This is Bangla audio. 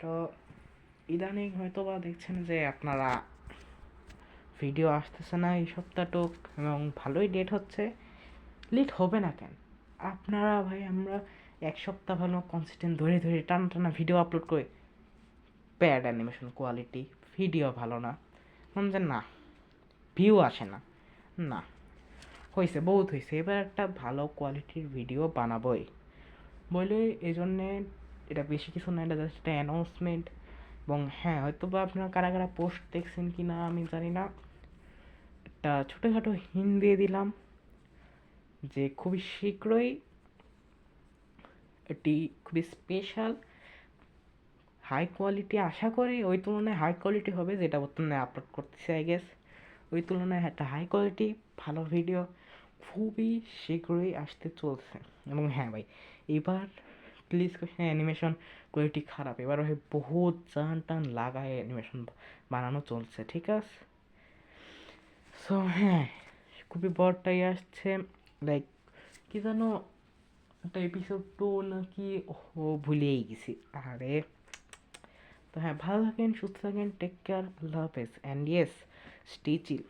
তো ইদানিং হয়তো বা দেখছেন যে আপনারা ভিডিও আসতেছে না এই সপ্তাহটুক, এবং ভালোই লেট হচ্ছে। লেট হবে না কেন? আপনারা ভাই, আমরা এক সপ্তাহ ভালো কনসিস্টেন্ট ধরে ধরে টানা টানা ভিডিও আপলোড করে ব্যাড অ্যানিমেশন কোয়ালিটি, ভিডিও ভালো না, যে না ভিউ আসে না, না হয়েছে বহুত হয়েছে, এবার একটা ভালো কোয়ালিটির ভিডিও বানাবোই বলে এই জন্যে। এটা বেশি কিছু না, এটা জাস্ট একটা অ্যানাউন্সমেন্ট। এবং হ্যাঁ, হয়তো বা আপনারা কারা কারা পোস্ট দেখছেন কি না আমি জানি না, একটা ছোটোখাটো হিন্ট দিয়ে দিলাম যে খুবই শীঘ্রই এটি খুবই স্পেশাল হাই কোয়ালিটি, আশা করি ওই তুলনায় হাই কোয়ালিটি হবে যেটা বর্তমানে আপলোড করতেছে আই গেস। ওই তুলনায় একটা হাই কোয়ালিটি ভালো ভিডিও খুবই শীঘ্রই আসতে চলছে। এবং হ্যাঁ ভাই, এবার প্লিজ হ্যাঁ, অ্যানিমেশন কোয়ালিটি খারাপ, এবার ভাই বহুত জান টান লাগায় অ্যানিমেশন বানানো চলছে, ঠিক আছে। সো হ্যাঁ, খুবই বড়টাই আসছে, লাইক কি জানো, একটা এপিসোড 2 নাকি, ও ভুলেই গেছি। আরে, তো হ্যাঁ, ভালো থাকেন, সুস্থ থাকেন, টেক কেয়ার, আল্লাহ হাফেজ, অ্যান্ড ইয়েস, স্টে চিল।